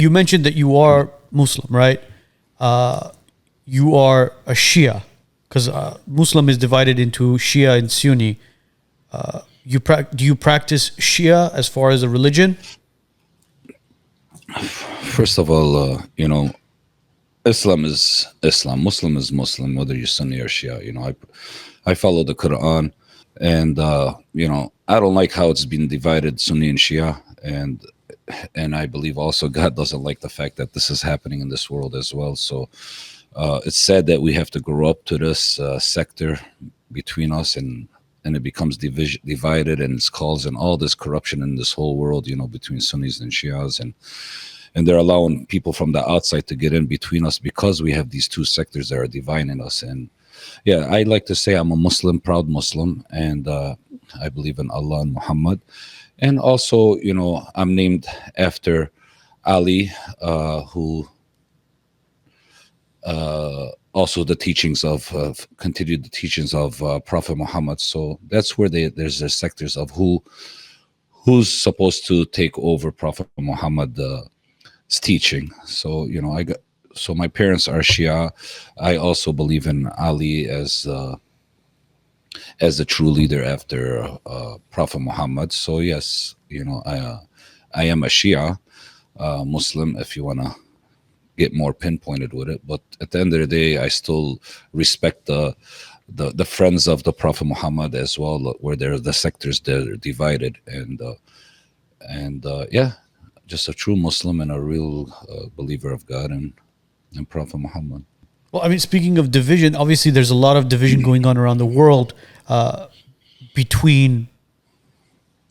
you mentioned that you are Muslim, right? You are a Shia, because Muslim is divided into Shia and Sunni. Do you practice Shia as far as a religion? First of all, Islam is Islam. Muslim is Muslim, whether you're Sunni or Shia. I follow the Quran, and I don't like how it's been divided, Sunni and Shia, and I believe also God doesn't like the fact that this is happening in this world as well. So it's sad that we have to grow up to this sector between us, and it becomes divided, and it's causing all this corruption in this whole world, between Sunnis and Shias, and they're allowing people from the outside to get in between us because we have these two sectors that are dividing us. And yeah, I like to say I'm a Muslim, proud Muslim, and I believe in Allah and Muhammad. And also, I'm named after Ali, who also the teachings of continued the teachings of Prophet Muhammad. So that's where there's the sectors of who's supposed to take over Prophet Muhammad's teaching. So so my parents are Shia. I also believe in Ali as a true leader after Prophet Muhammad. So yes, I am a Shia Muslim, if you want to get more pinpointed with it. But at the end of the day, I still respect the friends of the Prophet Muhammad as well, where they're the sectors that are divided, and yeah, just a true Muslim and a real believer of God and Prophet Muhammad. Well, I mean, speaking of division, obviously there's a lot of division going on around the world between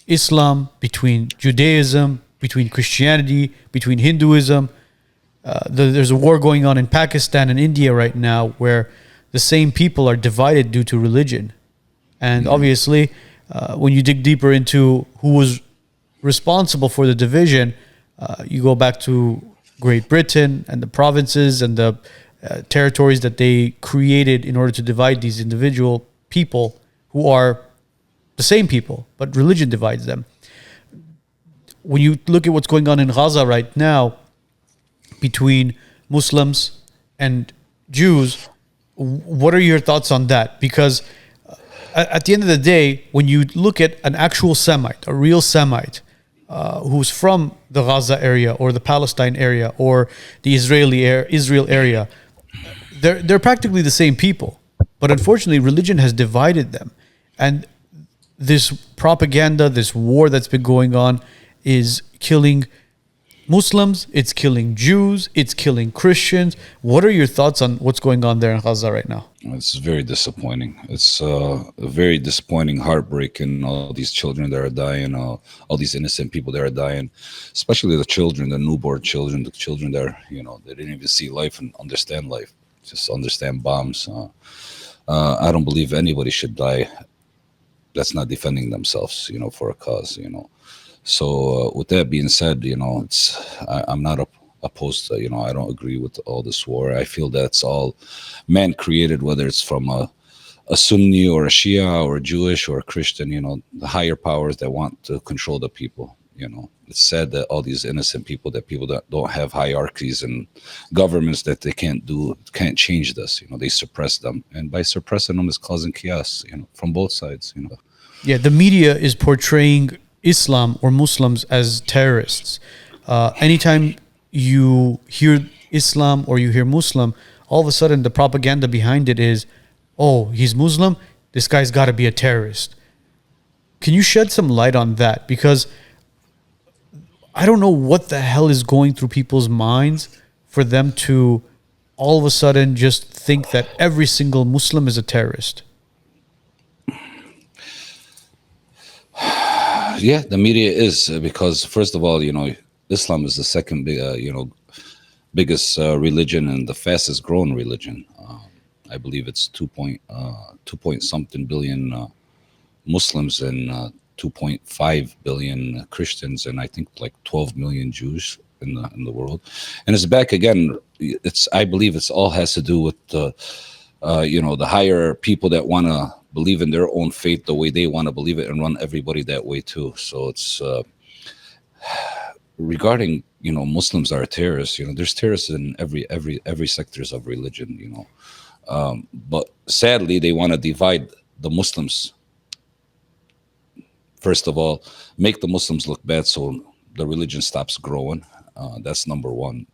Islam, between Judaism, between Christianity, between Hinduism. There's a war going on in Pakistan and India right now where the same people are divided due to religion. And obviously, when you dig deeper into who was responsible for the division, you go back to Great Britain and the provinces and the territories that they created in order to divide these individual people who are the same people, but religion divides them. When you look at what's going on in Gaza right now between Muslims and Jews, what are your thoughts on that? Because at the end of the day, when you look at an actual Semite, a real Semite, who's from the Gaza area or the Palestine area or the Israel area, they're practically the same people. But unfortunately, religion has divided them. And this propaganda, this war that's been going on is killing Muslims, it's killing Jews, it's killing Christians. What are your thoughts on what's going on there in Gaza right now? It's very disappointing. It's very disappointing, heartbreaking. All these children that are dying, all these innocent people that are dying, especially the children, the newborn children, the children that are, they didn't even see life and understand life, just understand bombs. I don't believe anybody should die that's not defending themselves, for a cause, So with that being said, I'm not opposed to, I don't agree with all this war. I feel that's all man created, whether it's from a Sunni or a Shia or a Jewish or a Christian, the higher powers that want to control the people. It's sad that all these innocent people that don't have hierarchies and governments that they can't change this. They suppress them, and by suppressing them is causing chaos. From both sides. Yeah, the media is portraying Islam or Muslims as terrorists. Anytime you hear Islam or you hear Muslim, all of a sudden the propaganda behind it is, oh, he's Muslim, this guy's got to be a terrorist. Can you shed some light on that? Because I don't know what the hell is going through people's minds for them to all of a sudden just think that every single Muslim is a terrorist. Yeah, the media is because first of all, Islam is the second biggest religion and the fastest growing religion. I believe it's 2 point something billion Muslims and 2.5 billion Christians, and I think like 12 million Jews in the world. And it's back again. I believe it's all has to do with the higher people that want to believe in their own faith the way they want to believe it and run everybody that way too. So it's regarding, Muslims are terrorists. There's terrorists in every sectors of religion. But sadly, they want to divide the Muslims. First of all, make the Muslims look bad so the religion stops growing. That's number one.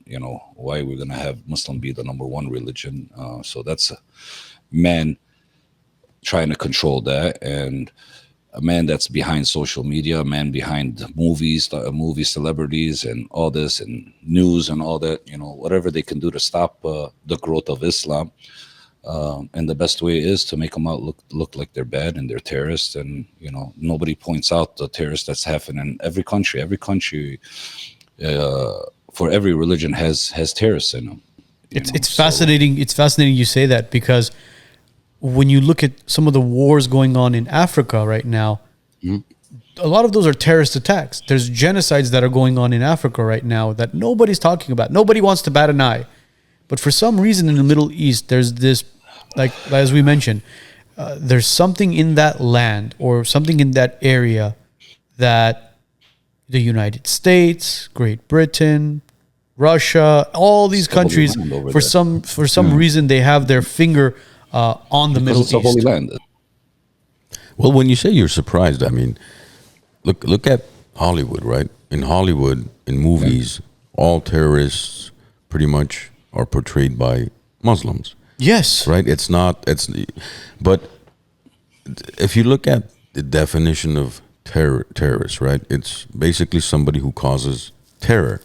Why we're gonna have Muslim be the number one religion? So that's a man trying to control that, and a man that's behind social media, a man behind movies, movie celebrities, and all this, and news and all that. Whatever they can do to stop the growth of Islam. And the best way is to make them out look like they're bad and they're terrorists. And nobody points out the terrorists that's happening in every country. Every country, for every religion, has terrorists in them. It's fascinating. It's fascinating you say that, because when you look at some of the wars going on in Africa right now, a lot of those are terrorist attacks. There's genocides that are going on in Africa right now that nobody's talking about. Nobody wants to bat an eye. But for some reason in the Middle East, there's this, like as we mentioned, there's something in that land or something in that area that the United States, Great Britain, Russia, all these countries, for some reason, they have their finger on the Middle East. It's a holy land. Well, when you say you're surprised, I mean, look at Hollywood, right? In Hollywood, in movies, all terrorists pretty much are portrayed by Muslims. Yes. Right? But if you look at the definition of terrorist, right? It's basically somebody who causes terror,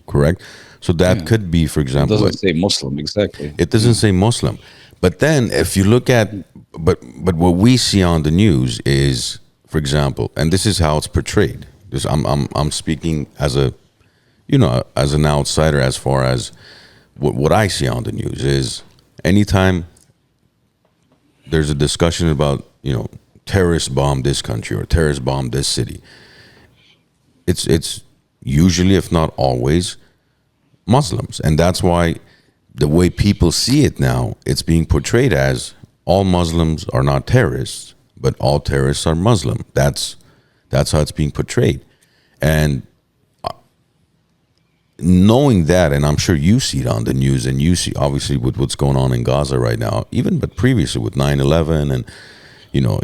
correct? So that could be, for example, it doesn't say Muslim, exactly. It doesn't say Muslim. But then if you look at, but what we see on the news is, for example, and this is how it's portrayed. I'm speaking as as an outsider, as far as what I see on the news is, anytime there's a discussion about, terrorist bomb this country or terrorist bomb this city, it's usually, if not always, Muslims. And that's why the way people see it now, it's being portrayed as all Muslims are not terrorists, but all terrorists are Muslim. That's how it's being portrayed. And knowing that, and I'm sure you see it on the news, and you see obviously with what's going on in Gaza right now, even but previously with 9/11 and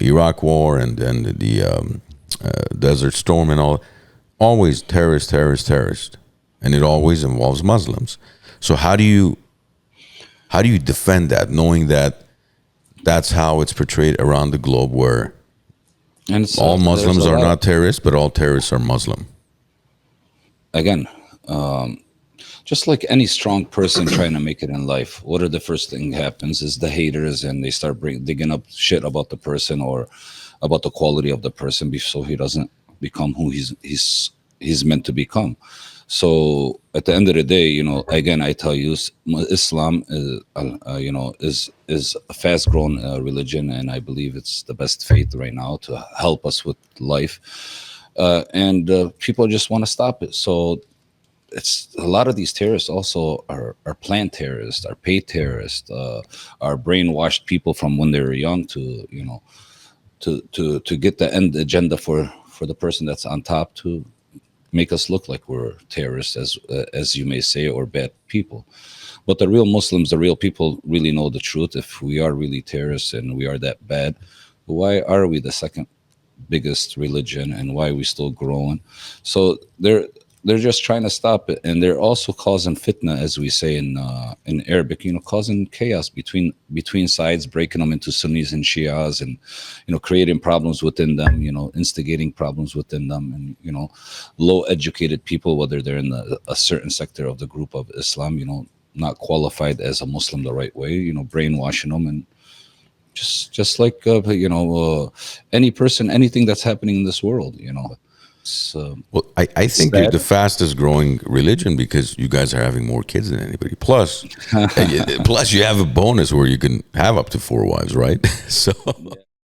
Iraq War and the Desert Storm and all, always terrorist, and it always involves Muslims. So how do you defend that, knowing that that's how it's portrayed around the globe, where all Muslims are not terrorists, but all terrorists are Muslim? Again, just like any strong person trying to make it in life, what are the first thing happens is the haters, and they start digging up shit about the person or about the quality of the person, so he doesn't become who he's meant to become. So at the end of the day, again, I tell you, Islam is a fast-growing religion, and I believe it's the best faith right now to help us with life. And people just want to stop it. So it's a lot of these terrorists also are planned terrorists, are paid terrorists, are brainwashed people from when they were young to to get the end agenda for the person that's on top, to make us look like we're terrorists, as you may say, or bad people. But the real Muslims, the real people, really know the truth. If we are really terrorists and we are that bad, why are we the second biggest religion, and why are we still growing? So they're just trying to stop it, and they're also causing fitna, as we say in Arabic, causing chaos between sides, breaking them into Sunnis and Shias, and creating problems within them, instigating problems within them, and low educated people, whether they're in a certain sector of the group of Islam, not qualified as a Muslim the right way, brainwashing them, and just like any person, anything that's happening in this world, well, I think you're the fastest growing religion, because you guys are having more kids than anybody. Plus you have a bonus where you can have up to 4 wives, right? So.